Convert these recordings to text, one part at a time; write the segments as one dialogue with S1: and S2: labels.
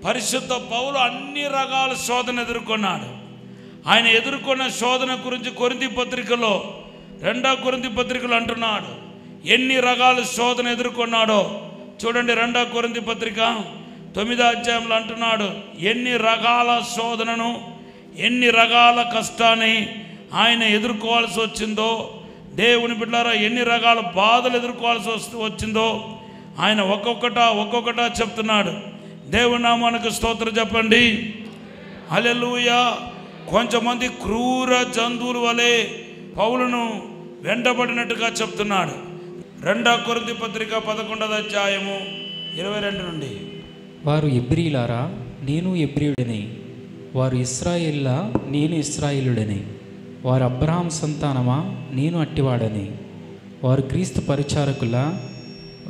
S1: పరిశుద్ధ పౌలు అన్ని రకాల శోధన ఎదుర్కొన్నాడు. ఆయన ఎదుర్కొన్న శోధన గురించి కొరింథీ పత్రికలో 2 కొరింథీ పత్రికలు అంటున్నాడు. ఎన్ని రకాల శోధన ఎదుర్కొన్నాడో చూడండి. 2 కొరింథీ పత్రిక 9వ అధ్యాయంలో అంటున్నాడు, ఎన్ని రకాల శోధనను, ఎన్ని రకాల కష్టాన్ని ఆయన ఎదుర్కోవాల్సి వచ్చిందో. దేవుని బిడ్డలారా, ఎన్ని రకాల బాధలు ఎదుర్కోవాల్సి వచ్చిందో ఆయన ఒక్కొక్కటా చెప్తున్నాడు. దేవుని నామానికి స్తోత్రం చెప్పండి. హల్లెలూయా. కొంచెమంది క్రూర జంతువుల వలె పౌలును వెంటబడినట్టుగా చెప్తున్నాడు. 2 కొరింథీ పత్రిక 11వ అధ్యాయము 22 నుండి.
S2: వారు ఎబ్రీలారా, నేను ఎబ్రీయుడని, వారు ఇశ్రాయేల్లా, నేను ఇశ్రాయేలుడని, వారు అబ్రహాం సంతానమా, నేను అట్టివాడని, వారు క్రీస్తు పరిచారకులా,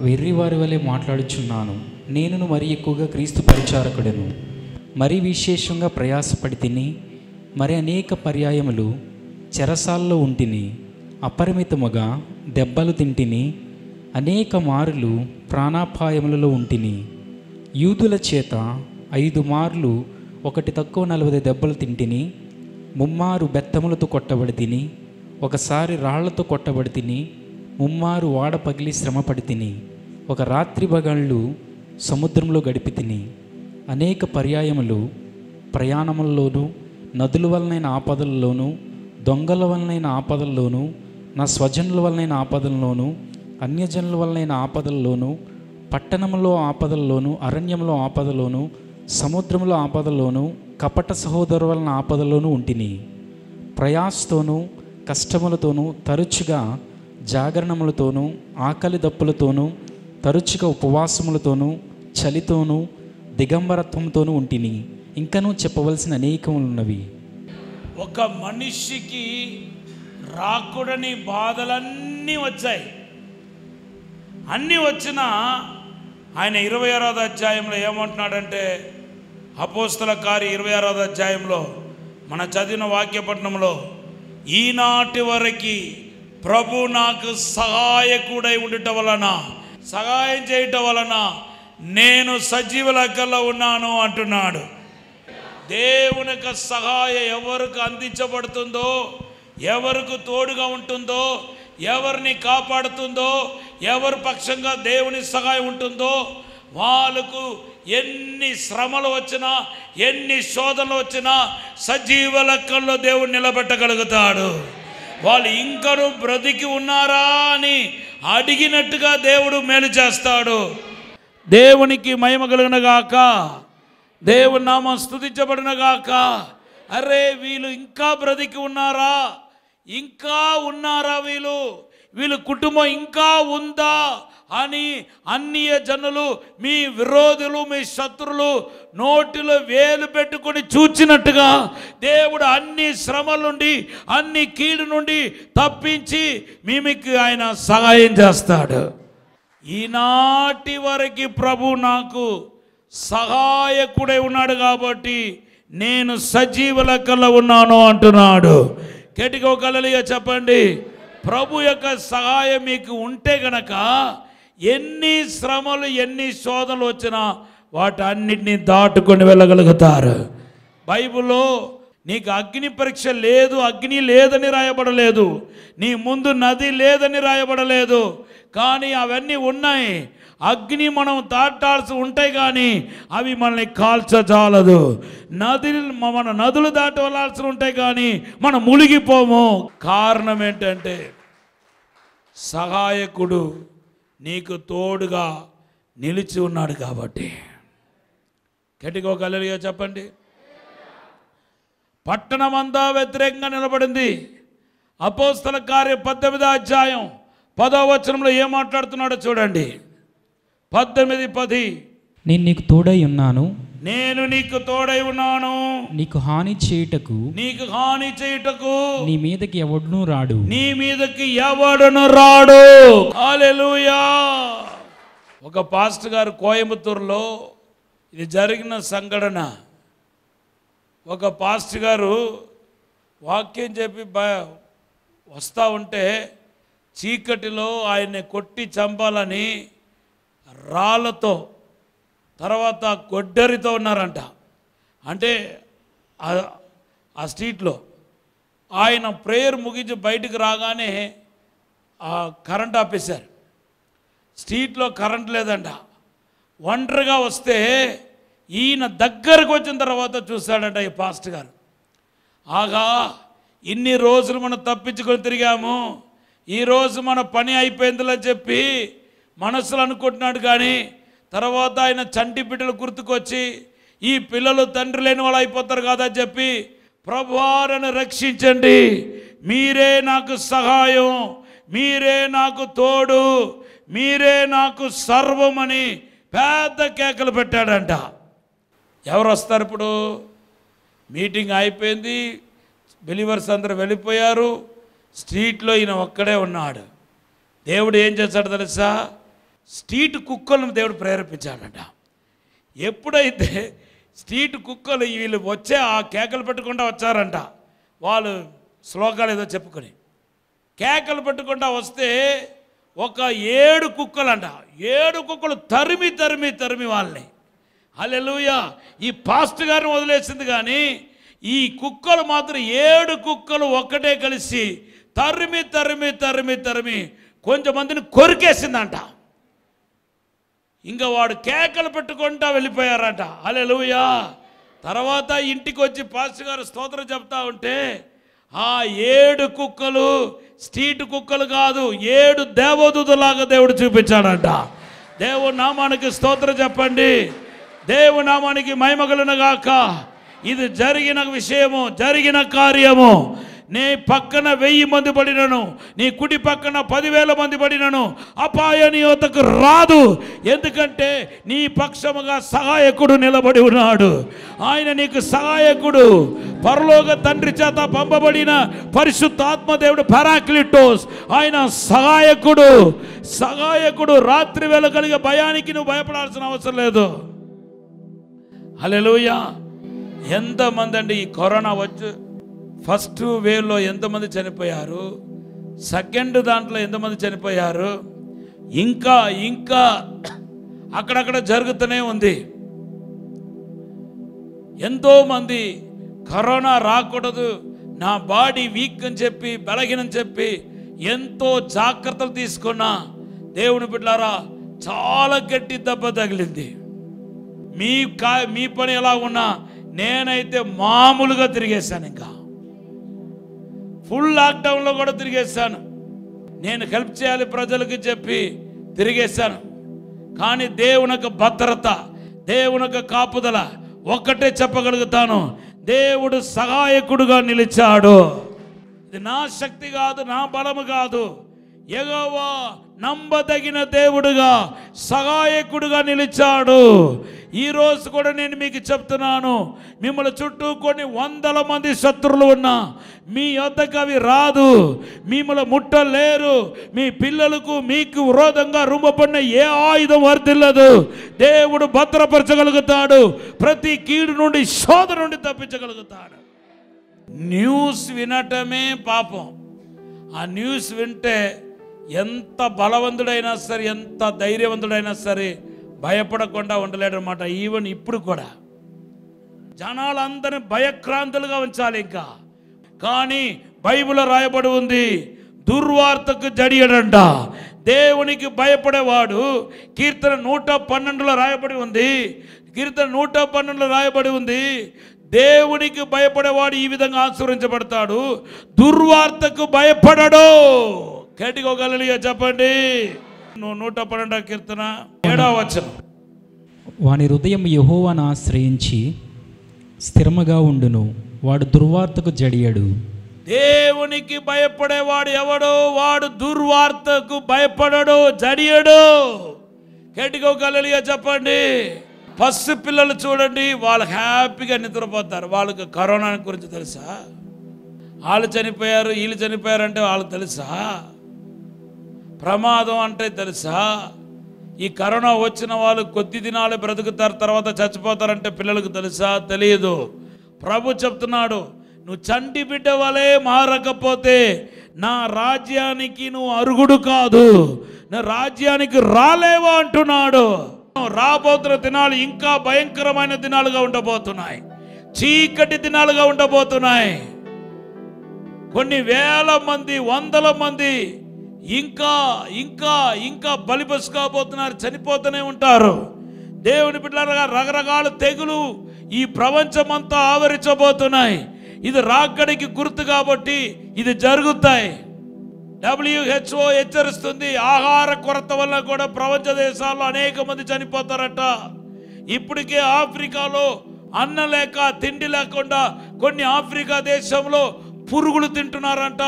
S2: వెర్రివారి వలె మాట్లాడుచున్నాను. నేనును మరి ఎక్కువగా క్రీస్తు పరిచారకుడను. మరి విశేషంగా ప్రయాసపడి తిని, మరి అనేక పర్యాయములు చెరసాల్లో ఉంటిని, అపరిమితముగా దెబ్బలు తింటిని, అనేక మారులు ప్రాణాపాయములలో ఉంటిని. యూదుల చేత 5 మార్లు ఒకటి తక్కువ 40 దెబ్బలు తింటిని, 3 మారు బెత్తములతో కొట్టబడి తిని, ఒకసారి రాళ్లతో కొట్టబడి తిని, 3 మారు వాడ పగిలి శ్రమపడి తిని, ఒక రాత్రి పగళ్ళు సముద్రంలో గడిపి తిని, అనేక పర్యాయములు ప్రయాణముల్లోనూ, నదుల వలనైన ఆపదల్లోనూ, దొంగల వలనైన ఆపదల్లోనూ, నా స్వజనుల వలనైన ఆపదల్లోనూ, అన్యజనుల వలనైన ఆపదల్లోనూ, పట్టణంలో ఆపదల్లోనూ, అరణ్యంలో ఆపదలోనూ, సముద్రంలో ఆపదలోనూ, కపట సహోదరు వలన ఆపదలోనూ ఉంటిని. ప్రయాసతోనూ కష్టములతోనూ, తరచుగా జాగరణములతోనూ, ఆకలి దప్పులతోనూ, తరచుగా ఉపవాసములతోనూ, చలితోనూ, దిగంబరత్వంతోనూ ఉంటిని. ఇంకనూ చెప్పవలసిన అనేకములున్నవి.
S1: ఒక మనిషికి రాకూడని బాధలన్నీ వచ్చాయి. అన్నీ వచ్చినా ఆయన 26వ అధ్యాయంలో ఏమంటున్నాడంటే, అపోస్తల కార్యం 26వ అధ్యాయంలో మన చదివిన వాక్యపట్నంలో, ఈనాటి వరకు ప్రభు నాకు సహాయకుడై ఉండటం వలన, సహాయం చేయటం వలన నేను సజీవ లెక్కలో ఉన్నాను అంటున్నాడు. దేవుని యొక్క సహాయం ఎవరికి అందించబడుతుందో, ఎవరికి తోడుగా ఉంటుందో, ఎవరిని కాపాడుతుందో, ఎవరి పక్షంగా దేవుని సహాయం ఉంటుందో, వాళ్ళకు ఎన్ని శ్రమలు వచ్చినా, ఎన్ని శోధనలు వచ్చినా సజీవ లెక్కల్లో దేవుడు నిలబెట్టగలుగుతాడు. వాళ్ళు ఇంకనూ బ్రతికి ఉన్నారా అని అడిగినట్టుగా దేవుడు మేలు చేస్తాడు. దేవునికి మహిమ కలుగునగాక, దేవుని నామం స్తుతించబడునగాక. అరే, వీళ్ళు ఇంకా బ్రతికి ఉన్నారా, ఇంకా ఉన్నారా, వీళ్ళు కుటుంబం ఇంకా ఉందా అని అన్య జనులు, మీ విరోధులు, మీ శత్రులు నోటిలో వేలు పెట్టుకొని చూచినట్టుగా దేవుడు అన్ని శ్రమల నుండి, అన్ని కీడు నుండి తప్పించి మీకు ఆయన సహాయం చేస్తాడు. ఈనాటి వరకు ప్రభు నాకు సహాయకుడై ఉన్నాడు కాబట్టి నేను సజీవ లెక్కలో ఉన్నాను అంటున్నాడు. గట్టిగా ఒక హల్లెలూయా చెప్పండి. ప్రభు యొక్క సహాయం మీకు ఉంటే గనక ఎన్ని శ్రమలు, ఎన్ని శోధనలు వచ్చినా వాటన్నిటిని దాటుకొని వెళ్ళగలుగుతారు. బైబిల్లో నీకు అగ్ని పరీక్ష లేదు, అగ్ని లేదని రాయబడలేదు, నీ ముందు నది లేదని రాయబడలేదు. కానీ అవన్నీ ఉన్నాయి. అగ్ని మనం దాటాల్సి ఉంటాయి, కానీ అవి మనల్ని కాల్చజాలదు. మన నదులు దాటి వెళ్ళాల్సి ఉంటాయి, కానీ మనం మునిగిపోము. కారణం ఏంటంటే సహాయకుడు నీకు తోడుగా నిలిచి ఉన్నాడు కాబట్టి. గట్టిగా ఒక హల్లెలూయా చెప్పండి. పట్టణమంతా వ్యతిరేకంగా నిలబడింది. అపోస్తల కార్యం 18వ అధ్యాయం 10వ వచనంలో ఏం మాట్లాడుతున్నాడో చూడండి. 18:10.
S2: నేను నీకు తోడై ఉన్నాను,
S1: నేను నీకు తోడై ఉన్నాను,
S2: నీకు హాని చేయుటకు
S1: నీ
S2: మీదకి ఎవడును రాడు,
S1: హల్లెలూయా. ఒక పాస్టర్ గారు కోయంబత్తూరులో ఇది జరిగిన సంఘటన. ఒక పాస్టర్ గారు వాక్యం చెప్పి వస్తూ ఉంటే చీకటిలో ఆయన్ని కొట్టి చంపాలని రాళ్ళతో తర్వాత గొడ్డరితో ఉన్నారంట. అంటే ఆ స్ట్రీట్లో ఆయన ప్రేయర్ ముగించి బయటకు రాగానే కరెంట్ ఆపేశారు. స్ట్రీట్లో కరెంట్ లేదంట. ఒంటరిగా వస్తే ఈయన దగ్గరకు వచ్చిన తర్వాత చూశాడంట ఈ పాస్టర్ గారు. ఆగా, ఇన్ని రోజులు మనం తప్పించుకొని తిరిగాము, ఈరోజు మన పని అయిపోయిందని చెప్పి మనసులో అనుకుంటున్నాడు. కానీ తర్వాత ఆయన చంటి బిడ్డలు గుర్తుకొచ్చి ఈ పిల్లలు తండ్రి లేని వాళ్ళు అయిపోతారు కదా చెప్పి, ప్రభువా నన్ను రక్షించండి, మీరే నాకు సహాయం, మీరే నాకు తోడు, మీరే నాకు సర్వమని పెద్ద కేకలు పెట్టాడంట. ఎవరు వస్తారు ఇప్పుడు? మీటింగ్ అయిపోయింది, బిలీవర్స్ అందరూ వెళ్ళిపోయారు, స్ట్రీట్లో ఈయన ఒక్కడే ఉన్నాడు. దేవుడు ఏం చేశాడు తెలుసా? స్ట్రీట్ కుక్కలను దేవుడు ప్రేరేపించాడంట. ఎప్పుడైతే స్ట్రీట్ కుక్కలు వీళ్ళు వచ్చే ఆ కేకలు పెట్టుకుంటూ వచ్చారంట, వాళ్ళు శ్లోకాలు ఏదో చెప్పుకొని కేకలు పెట్టుకుంటూ వస్తే ఒక 7 కుక్కలంట, 7 కుక్కలు తరిమి తరిమి తరిమి వాళ్ళని. హల్లెలూయా! ఈ పాస్టర్ గారిని వదిలేసింది, కానీ ఈ కుక్కలు మాత్రం 7 కుక్కలు ఒక్కటే కలిసి తరిమి తరిమి తరిమి తరిమి కొంచెమందిని కొరికేసిందంట. ఇంకా వాడు కేకలు పెట్టుకుంటా వెళ్ళిపోయారట. హల్లెలూయా! తర్వాత ఇంటికి వచ్చి పాస్టర్ గారు స్తోత్రం చెప్తా ఉంటే ఆ 7 కుక్కలు స్ట్రీట్ కుక్కలు కాదు, 7 దేవదూతలాగా దేవుడు చూపించాడంట. దేవుని నామానికి స్తోత్రం చెప్పండి. దేవుని నామానికి మహిమ కలుగును గాక. ఇది జరిగిన విషయము, జరిగిన కార్యము. నీ పక్కన 1000 మంది పడినను, నీ కుడి పక్కన 10,000 మంది పడినను అపాయ నీ వద్దకు రాదు. ఎందుకంటే నీ పక్షముగా సహాయకుడు నిలబడి ఉన్నాడు. ఆయన నీకు సహాయకుడు, పరలోక తండ్రి చేత పంపబడిన పరిశుద్ధాత్మ దేవుడు పారాక్లిటోస్. ఆయన సహాయకుడు. సహాయకుడు. రాత్రి వేళ కలిగే భయానికి నువ్వు భయపడాల్సిన అవసరం లేదు. హల్లెలూయా! ఎంతమంది అండి ఈ కరోనా వచ్చి ఫస్ట్ వేవ్లో ఎంతమంది చనిపోయారు, సెకండ్ దాంట్లో ఎంతమంది చనిపోయారు, ఇంకా ఇంకా అక్కడక్కడ జరుగుతూనే ఉంది. ఎంతోమంది కరోనా రాకూడదు, నా బాడీ వీక్ అని చెప్పి, బలహీనని చెప్పి ఎంతో జాగ్రత్తలు తీసుకున్నా దేవుని బిడ్డలారా చాలా గట్టి దెబ్బ తగిలింది. మీ పని ఎలా ఉన్నా నేనైతే మామూలుగా తిరిగేశాను. ఇంకా ఫుల్ లాక్డౌన్లో కూడా తిరిగేశాను. నేను హెల్ప్ చేయాలి ప్రజలకు చెప్పి తిరిగేశాను. కానీ దేవునికి భద్రత, దేవునికి కాపుదల ఒక్కటే చెప్పగలుగుతాను, దేవుడు సహాయకుడుగా నిలిచాడు. ఇది నా శక్తి కాదు, నా బలము కాదు, యెహోవా నమ్మదగిన దేవుడుగా సహాయకుడుగా నిలిచాడు. ఈరోజు కూడా నేను మీకు చెప్తున్నాను, మిమ్మల్ని చుట్టూ కొన్ని 100 మంది శత్రువులు ఉన్నా మీ వద్దకు అవి రాదు, మిమ్మల్ని ముట్టలేరు. మీ పిల్లలకు మీకు విరోధంగా రుమ్మపడిన ఏ ఆయుధం వర్తిల్లదు. దేవుడు భద్రపరచగలుగుతాడు, ప్రతి కీడు నుండి శోధన నుండి తప్పించగలుగుతాడు. న్యూస్ వినటమే పాపం. ఆ న్యూస్ వింటే ఎంత బలవంతుడైనా సరే, ఎంత ధైర్యవంతుడైనా సరే భయపడకుండా ఉండలేడు అన్నమాట. ఈవెన్ ఇప్పుడు కూడా జనాలందరినీ భయక్రాంతులుగా ఉంచాలి ఇంకా. కానీ బైబిల్లో రాయబడి ఉంది, దుర్వార్తకు జడియడంట. దేవునికి భయపడేవాడు, కీర్తన 112లో రాయబడి ఉంది, కీర్తన 112లో రాయబడి ఉంది, దేవునికి భయపడేవాడు ఈ విధంగా ఆశీర్వదించబడతాడు, దుర్వార్తకు భయపడడు. కేటికోగలలియా చెప్పండి. 112 కీర్తన 7వ వచనం.
S2: వాని హృదయం యెహోవాను ఆశ్రయించి స్థిరముగా ఉండును, వాడు దుర్వార్తకు జడియడు.
S1: దేవునికి భయపడేవాడు ఎవడో వాడు దుర్వార్తకు భయపడడు, జడియడు. కేటికోగలలియా చెప్పండి. పసి పిల్లలు చూడండి, వాళ్ళు హ్యాపీగా నిద్రపోతారు. వాళ్ళకి కరోనా గురించి తెలుసా? వాళ్ళు చనిపోయారు, వీళ్ళు చనిపోయారంటే వాళ్ళకి తెలుసా? ప్రమాదం అంటే తెలుసా? ఈ కరోనా వచ్చిన వాళ్ళు కొద్ది దినాలే బ్రతుకుతారు, తర్వాత చచ్చిపోతారంటే పిల్లలకు తెలుసా? తెలియదు. ప్రభు చెప్తున్నాడు, నువ్వు చంటి బిడ్డ వలె మారకపోతే నా రాజ్యానికి నువ్వు అర్హుడు కాదు, నా రాజ్యానికి రాలేవా అంటున్నాడు. రాబోతున్న దినాలు ఇంకా భయంకరమైన దినాలుగా ఉండబోతున్నాయి. చీకటి దినాలుగా ఉండబోతున్నాయి. కొన్ని వేల మంది, వందల మంది ఇంకా ఇంకా ఇంకా బలిపశు కాబోతున్నారు, చనిపోతూనే ఉంటారు. దేవుని బిడ్డలారా, రకరకాల తెగులు ఈ ప్రపంచమంతా ఆవరించబోతున్నాయి. ఇది రాకడికి గుర్తు కాబట్టి ఇది జరుగుతాయి. WHO హెచ్చరిస్తుంది, ఆహార కొరత వల్ల కూడా ప్రపంచ దేశాల్లో అనేక మంది చనిపోతారట. ఇప్పటికే ఆఫ్రికాలో అన్నం లేక, తిండి లేకుండా కొన్ని ఆఫ్రికా దేశంలో పురుగులు తింటున్నారంట.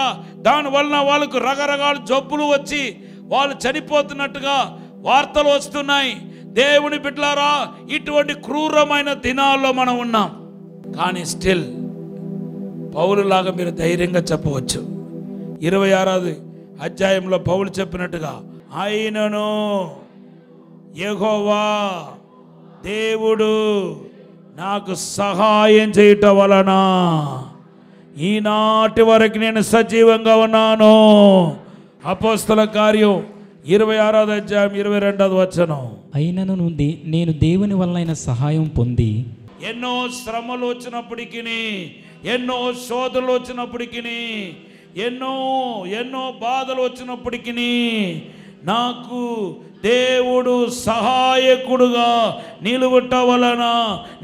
S1: దానివల్ల వాళ్ళకు రకరకాల జబ్బులు వచ్చి వాళ్ళు చనిపోతున్నట్టుగా వార్తలు వస్తున్నాయి. దేవుని బిడ్డలారా, ఇటువంటి క్రూరమైన దినాల్లో మనం ఉన్నాం. కానీ స్టిల్ పౌలులాగా మీరు ధైర్యంగా చెప్పవచ్చు. 26వ అధ్యాయంలో పౌలు చెప్పినట్టుగా, ఆయనను యెహోవా దేవుడు నాకు సహాయం చేయటం వలన ఈనాటి వరకు నేను సజీవంగా ఉన్నాను. అపోస్తల కార్యం 26వ అధ్యాయం 22వ వచనం.
S2: అయినను నేను దేవుని వలన సహాయం పొంది
S1: ఎన్నో శ్రమలు వచ్చినప్పటికీ, ఎన్నో శోధనలు వచ్చినప్పటికీ, ఎన్నో ఎన్నో బాధలు వచ్చినప్పటికీ నాకు దేవుడు సహాయకుడుగా నిలువట వలన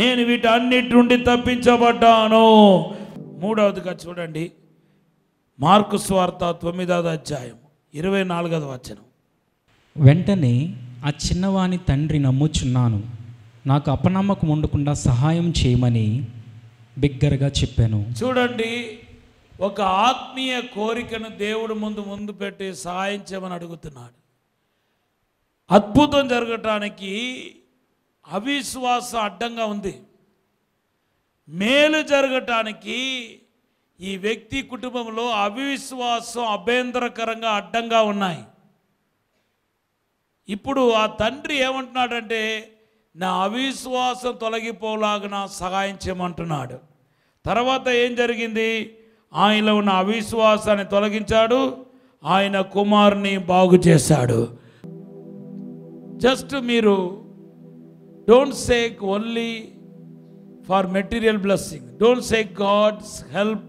S1: నేను వీటన్నిటి నుండి తప్పించబడ్డాను. 3వదిగా చూడండి, మార్కు సువార్త 9వ అధ్యాయం 24వ వచనం.
S2: వెంటనే ఆ చిన్నవాని తండ్రి నమ్ముచున్నాను, నాకు అపనమ్మకం ఉండకుండా సహాయం చేయమని బిగ్గరగా చెప్పాను.
S1: చూడండి, ఒక ఆత్మీయ కోరికను దేవుడు ముందు పెట్టి సహాయం చేయమని అడుగుతున్నాడు. అద్భుతం జరగటానికి అవిశ్వాసం అడ్డంగా ఉంది. మేలు జరగటానికి ఈ వ్యక్తి కుటుంబంలో అవిశ్వాసం అభ్యంతరకరంగా అడ్డంగా ఉన్నాయి. ఇప్పుడు ఆ తండ్రి ఏమంటున్నాడంటే, నా అవిశ్వాసం తొలగిపోలాగా సహాయం చేయమంటున్నాడు. తర్వాత ఏం జరిగింది? ఆయనలో ఉన్న అవిశ్వాసాన్ని తొలగించాడు, ఆయన కుమారుని బాగు చేశాడు. జస్ట్ మీరు don't seek only for material blessing, don't seek God's help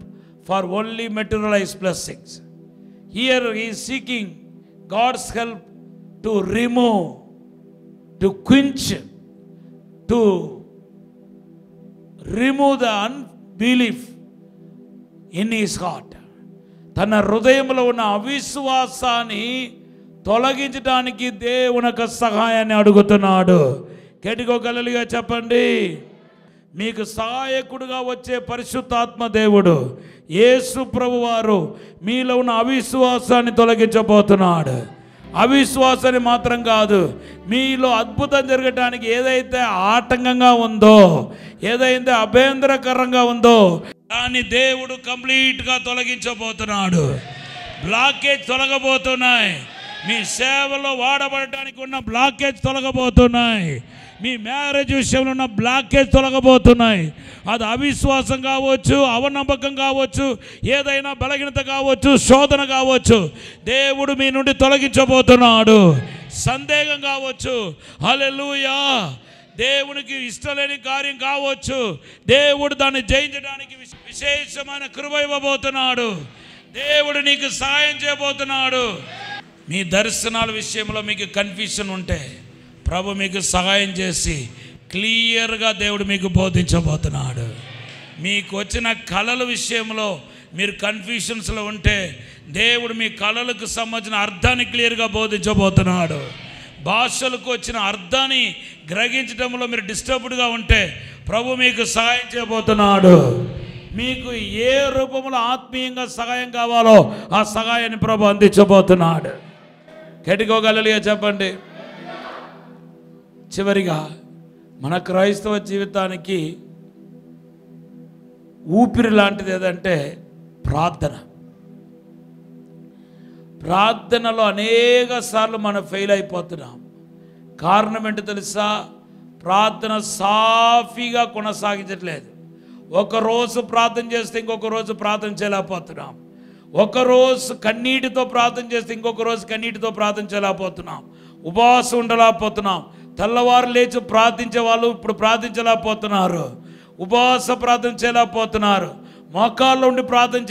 S1: for only materialise blessings. Here he is seeking God's help to remove, to quench, to remove the unbelief in his heart. తన హృదయంలో ఉన్న అవిశ్వాసాన్ని తొలగించడానికి దేవుని యొక్క సహాయాన్ని అడుగుతున్నాడు. కేటికోగలలుగా చెప్పండి. మీకు సహాయకుడుగా వచ్చే పరిశుద్ధాత్మ దేవుడు యేసు ప్రభు వారు మీలో ఉన్న అవిశ్వాసాన్ని తొలగించబోతున్నాడు. అవిశ్వాసాన్ని మాత్రం కాదు, మీలో అద్భుతం జరగటానికి ఏదైతే ఆటంకంగా ఉందో, ఏదైతే అభ్యంతరకరంగా ఉందో దాన్ని దేవుడు కంప్లీట్గా తొలగించబోతున్నాడు. బ్లాకేజ్ తొలగబోతున్నాయి. మీ సేవలో వాడబడటానికి ఉన్న బ్లాకేజ్ తొలగబోతున్నాయి. మీ మ్యారేజ్ విషయంలో ఉన్న బ్లాకేజ్ తొలగబోతున్నాయి. అది అవిశ్వాసం కావచ్చు, అవనమ్మకం కావచ్చు, ఏదైనా బలహీనత కావచ్చు, శోధన కావచ్చు, దేవుడు మీ నుండి తొలగించబోతున్నాడు. సందేహం కావచ్చు, హల్లెలూయా, దేవునికి ఇష్టలేని కార్యం కావచ్చు, దేవుడు దాన్ని జయించడానికి విశేషమైన కృప ఇవ్వబోతున్నాడు. దేవుడు నీకు సహాయం చేయబోతున్నాడు. మీ దర్శనాల విషయంలో మీకు కన్ఫ్యూషన్ ఉంటే ప్రభు మీకు సహాయం చేసి క్లియర్గా దేవుడు మీకు బోధించబోతున్నాడు. మీకు వచ్చిన కళల విషయంలో మీరు కన్ఫ్యూషన్స్లో ఉంటే దేవుడు మీ కళలకు సంబంధించిన అర్థాన్ని క్లియర్గా బోధించబోతున్నాడు. భాషలకు వచ్చిన అర్థాన్ని గ్రహించడంలో మీరు డిస్టర్బ్డ్గా ఉంటే ప్రభు మీకు సహాయం చేయబోతున్నాడు. మీకు ఏ రూపంలో ఆత్మీయంగా సహాయం కావాలో ఆ సహాయాన్ని ప్రభు అందించబోతున్నాడు. కేటికోగలలిగా చెప్పండి. చివరిగా మన క్రైస్తవ జీవితానికి ఊపిరి లాంటిది ఏదంటే ప్రార్థన. ప్రార్థనలో అనేక సార్లు మనం ఫెయిల్ అయిపోతున్నాం. కారణం ఏంటో తెలుసా? ప్రార్థన సాఫీగా కొనసాగించట్లేదు. ఒకరోజు ప్రార్థన చేస్తే ఇంకొక రోజు ప్రార్థన చేయలేకపోతున్నాం. ఒకరోజు కన్నీటితో ప్రార్థన చేస్తే ఇంకొక రోజు కన్నీటితో ప్రార్థన చేయలేకపోతున్నాం. ఉపవాసం ఉండలేకపోతున్నాం. తెల్లవారు లేచి ప్రార్థించే వాళ్ళు ఇప్పుడు ప్రార్థించలేకపోతున్నారు, ఉపవాస ప్రార్థన చేయలేకపోతున్నారు, మోకాల్లో ఉండి ప్రార్థన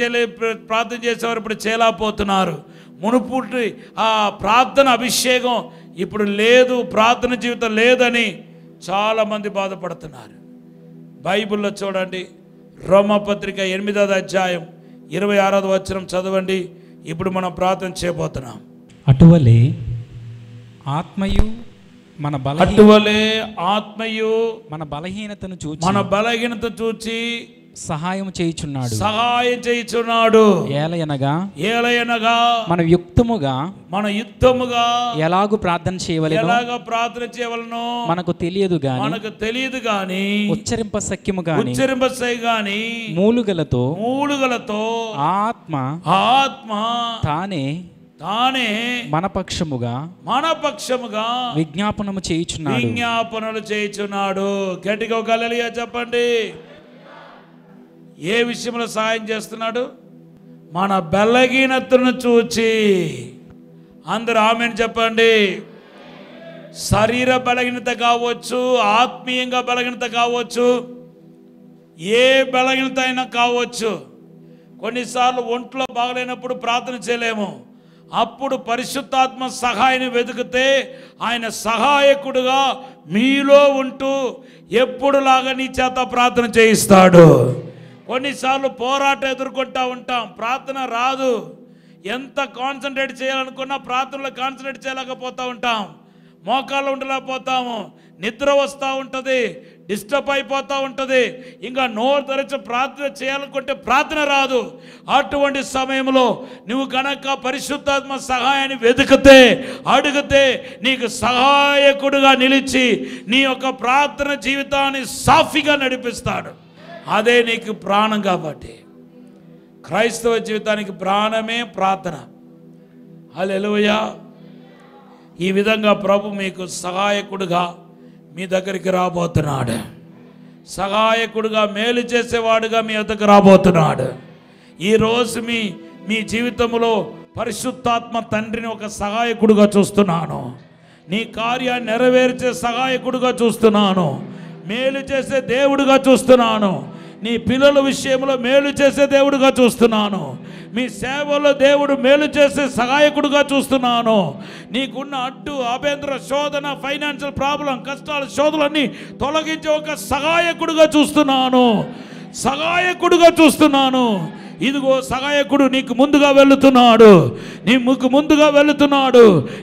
S1: చేసేవారు ఇప్పుడు చేయలేకపోతున్నారు. మునుపుటి ఆ ప్రార్థన అభిషేకం ఇప్పుడు లేదు, ప్రార్థన జీవితం లేదని చాలామంది బాధపడుతున్నారు. బైబిల్లో చూడండి, రోమపత్రిక 8వ అధ్యాయం 26వ వచనం చదవండి. ఇప్పుడు మనం ప్రార్థన చేయబోతున్నాం.
S2: అటువలే ఆత్మయు మన బలహీనతను చూచి సహాయం చేయుచున్నాడు. ఏలయనగా మన యుక్తముగా ఎలాగూ ప్రార్థన చేయవలెనో మనకు తెలియదు గాని ఉచ్చరింపశక్యము గాని మూలుగలతో ఆత్మ తానే మన పక్షముగా విజ్ఞాపనలు చేయుచున్నాడు.
S1: గట్టిగా హల్లెలూయా చెప్పండి. ఏ విషయంలో సహాయం చేస్తున్నాడు? మన బలహీనతను చూచి. అందరూ ఆమేన్ చెప్పండి. శరీర బలహీనత కావచ్చు, ఆత్మీయంగా బలహీనత కావచ్చు, ఏ బలహీనత అయినా కావచ్చు. కొన్నిసార్లు ఒంట్లో బాగలేనప్పుడు ప్రార్థన చేయలేము. అప్పుడు పరిశుద్ధాత్మ సహాయాన్ని వెతికితే ఆయన సహాయకుడుగా మీలో ఉంటూ ఎప్పుడులాగా నీ చేత ప్రార్థన చేయిస్తాడు. కొన్నిసార్లు పోరాటం ఎదుర్కొంటూ ఉంటాం, ప్రార్థన రాదు. ఎంత కాన్సన్ట్రేట్ చేయాలనుకున్నా ప్రార్థనలో కాన్సన్ట్రేట్ చేయలేకపోతూ ఉంటాం, మోకాళ్ళు ఉండలేకపోతాము, నిద్ర వస్తూ ఉంటుంది, డిస్టర్బ్ అయిపోతూ ఉంటుంది. ఇంకా నోరు తెరచి ప్రార్థన చేయాలనుకుంటే ప్రార్థన రాదు. అటువంటి సమయంలో నువ్వు కనుక పరిశుద్ధాత్మ సహాయాన్ని అడిగితే నీకు సహాయకుడుగా నిలిచి నీ యొక్క ప్రార్థన జీవితాన్ని సాఫీగా నడిపిస్తాడు. అదే నీకు ప్రాణం. కాబట్టి క్రైస్తవ జీవితానికి ప్రాణమే ప్రార్థన. హల్లెలూయా. ఈ విధంగా ప్రభు మీకు సహాయకుడుగా మీ దగ్గరికి రాబోతున్నాడు. సహాయకుడుగా, మేలు చేసేవాడుగా మీ వద్దకు రాబోతున్నాడు. ఈరోజు మీ జీవితంలో పరిశుద్ధాత్మ తండ్రిని ఒక సహాయకుడుగా చూస్తున్నాను. నీ కార్యాన్ని నెరవేర్చే సహాయకుడుగా చూస్తున్నాను. మేలు చేసే దేవుడుగా చూస్తున్నాను. నీ పిల్లల విషయంలో మేలు చేసే దేవుడుగా చూస్తున్నాను. మీ సేవలో దేవుడు మేలు చేసే సహాయకుడుగా చూస్తున్నాను. నీకున్న అడ్డు, అభ్యంతర, శోధన, ఫైనాన్షియల్ ప్రాబ్లం, కష్టాలు, శోధనలన్నీ తొలగించే ఒక సహాయకుడుగా చూస్తున్నాను. ఇదిగో సహాయకుడు నీకు ముందుగా వెళుతున్నాడు.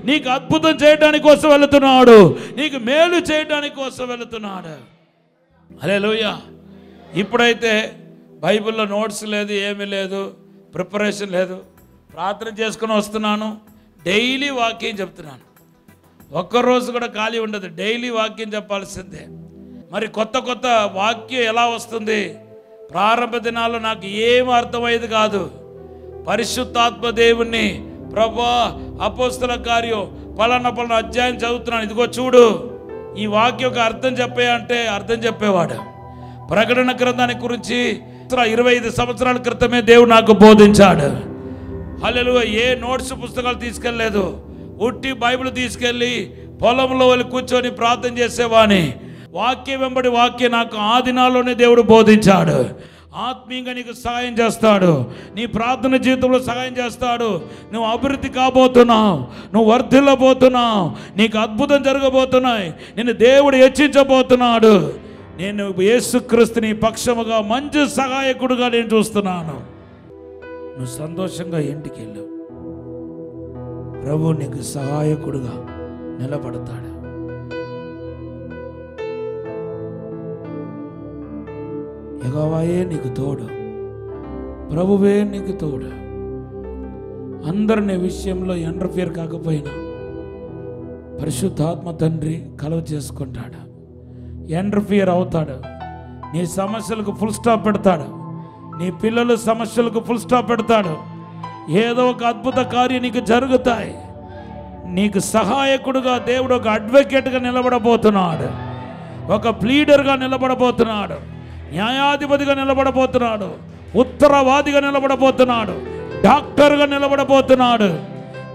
S1: నీకు అద్భుతం చేయడానికి కోసం వెళుతున్నాడు. నీకు మేలు చేయడానికి కోసం వెళుతున్నాడు. హల్లెలూయా. ఇప్పుడైతే బైబిల్లో నోట్స్ లేదు, ఏమీ లేదు, ప్రిపరేషన్ లేదు. ప్రార్థన చేసుకుని వస్తున్నాను, డైలీ వాక్యం చెప్తున్నాను. ఒక్కరోజు కూడా ఖాళీ ఉండదు, డైలీ వాక్యం చెప్పాల్సిందే. మరి కొత్త వాక్యం ఎలా వస్తుంది? ప్రారంభ దినాల్లో నాకు ఏం అర్థమయ్యేది కాదు. పరిశుద్ధాత్మ దేవుణ్ణి, ప్రభువా అపోస్తల కార్యం పలానా అధ్యాయం చదువుతున్నాను, ఇదిగో చూడు ఈ వాక్యం యొక్క అర్థం చెప్పే అర్థం చెప్పేవాడు. ప్రకటన గ్రంథాన్ని గురించి 25 సంవత్సరాల క్రితమే దేవుడు నాకు బోధించాడు. హల్లెలూయా. ఏ నోట్స్ పుస్తకాలు తీసుకెళ్ళలేదు, ఉట్టి బైబిల్ తీసుకెళ్ళి పొలంలో వెళ్ళి కూర్చొని ప్రార్థన చేసేవాని. వాక్యం వెంబడి వాక్యం నాకు ఆ దినాల్లోనే దేవుడు బోధించాడు. ఆత్మీయంగా నీకు సహాయం చేస్తాడు, నీ ప్రార్థన జీవితంలో సహాయం చేస్తాడు. నువ్వు అభివృద్ధి కాబోతున్నావు, నువ్వు వర్ధిల్లబోతున్నావు, నీకు అద్భుతం జరగబోతున్నాయి, నిన్ను దేవుడు హెచ్చించబోతున్నాడు. నేను యేసుక్రీస్తుని పక్షముగా మంచి సహాయకుడుగా నేను చూస్తున్నాను. నువ్వు సంతోషంగా ఇంటికి వెళ్ళు, ప్రభు నీకు సహాయకుడుగా నిలబడతాడు. యెహోవాయే నీకు తోడు, ప్రభువే నీకు తోడు. అందరు నీ విషయంలో ఇంటర్ఫియర్ కాకపోయినా పరిశుద్ధాత్మ తండ్రి కలువ చేసుకుంటాడు, ఇంటర్ఫియర్ అవుతాడు. నీ సమస్యలకు ఫుల్ స్టాప్ పెడతాడు, నీ పిల్లల సమస్యలకు ఫుల్ స్టాప్ పెడతాడు. ఏదో ఒక అద్భుత కార్యం నీకు జరుగుతాయి. నీకు సహాయకుడుగా దేవుడు ఒక అడ్వకేట్గా నిలబడబోతున్నాడు, ఒక ప్లీడర్గా నిలబడబోతున్నాడు, న్యాయాధిపతిగా నిలబడబోతున్నాడు, ఉత్తరవాదిగా నిలబడబోతున్నాడు, డాక్టర్గా నిలబడబోతున్నాడు.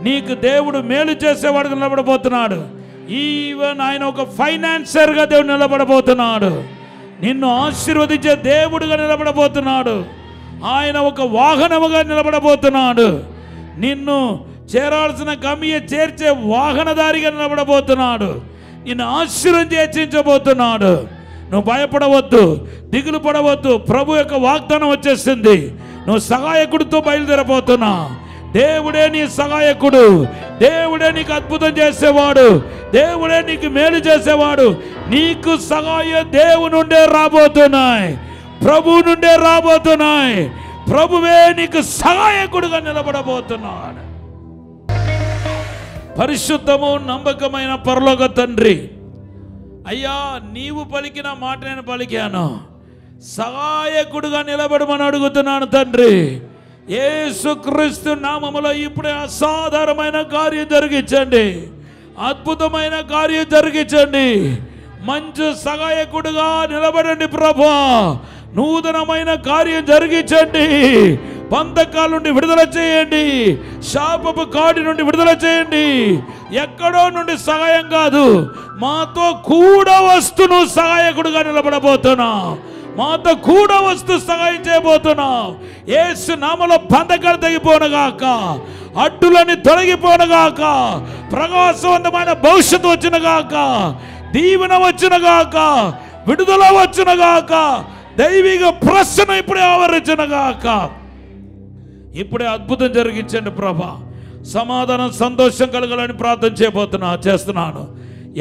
S1: నీకు దేవుడు మేలు చేసేవాడుగా నిలబడబోతున్నాడు. ఈవెన్ ఆయన ఒక ఫైనాన్సర్గా దేవుడు నిలబడబోతున్నాడు. నిన్ను ఆశీర్వదించే దేవుడుగా నిలబడబోతున్నాడు. ఆయన ఒక వాహనముగా నిలబడబోతున్నాడు. నిన్ను చేరాల్సిన గమ్య చేర్చే వాహనదారిగా నిలబడబోతున్నాడు. నిన్ను ఆశీర్వదించి హెచ్చించబోతున్నాడు. నువ్వు భయపడవద్దు, దిగులు పడవద్దు. ప్రభు యొక్క వాగ్దానం వచ్చేసింది. నువ్వు సహాయకుడితో బయలుదేరబోతున్నా. దేవుడే నీ సహాయకుడు, దేవుడే నీకు అద్భుతం చేసేవాడు, దేవుడే నీకు మేలు చేసేవాడు. నీకు సహాయ దేవుని నుండే రాబోతున్నాయి, ప్రభు నుండే రాబోతున్నాయి. ప్రభువే నీకు సహాయకుడుగా నిలబడబోతున్నాడు. పరిశుద్ధము నమ్మకమైన పరలోక తండ్రి, అయ్యా నీవు పలికిన మాట నేను పలికాను. సహాయకుడుగా నిలబడమని అడుగుతున్నాను తండ్రి. యేసుక్రీస్తు నామములో ఇప్పుడే అసాధారణమైన కార్యం జరిగించండి, అద్భుతమైన కార్యం జరిగించండి. మంచి సహాయకుడుగా నిలబడండి ప్రభా. నూతనమైన కార్యం జరిగించండి. బంధకాల నుండి విడుదల చేయండి, శాపపు కాడి నుండి విడుదల చేయండి. ఎక్కడో నుండి సహాయం కాదు, మాతో కూడా వస్తును సహాయకుడుగా నిలబడబోతున్నావు. మాతో కూడా వస్తూ సహాయం చేయబోతున్నావు. యేసు నామములో బంధకాలు తెగిపోనుగాక, అడ్డులని తొలగిపోనుగాక, ప్రకాశవంతమైన భవిష్యత్తు వచ్చినగాక, దీవెన వచ్చినగాక, విడుదల వచ్చినగాక, దైవిక ప్రసన్న ఇప్పుడే ఆవరించినగాక. ఇప్పుడే అద్భుతం జరిగించండి ప్రభా. సమాధానం సంతోషం కలగాలని ప్రార్థన చేస్తున్నాను.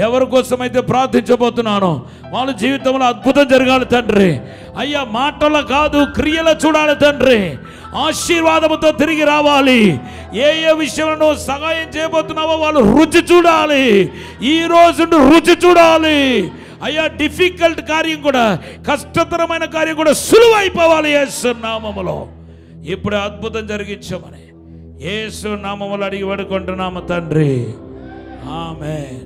S1: ఎవరి కోసమైతే ప్రార్థించబోతున్నానో వాళ్ళ జీవితంలో అద్భుతం జరగాలి తండ్రి. అయ్యా మాటల కాదు, క్రియల చూడాలి తండ్రి. ఆశీర్వాదముతో తిరిగి రావాలి. ఏ ఏ విషయంలో సహాయం చేయబోతున్నావో వాళ్ళు రుచి చూడాలి. ఈ రోజు రుచి చూడాలి. అయ్యా డిఫికల్ట్ కార్యం కూడా, కష్టతరమైన కార్యం కూడా సులువైపోవాలి యేసు నామములో. ఇప్పుడు అద్భుతం జరిగించమని యేసు నామములో అడిగి వేడుకుంటున్నాము తండ్రి. ఆమేన్.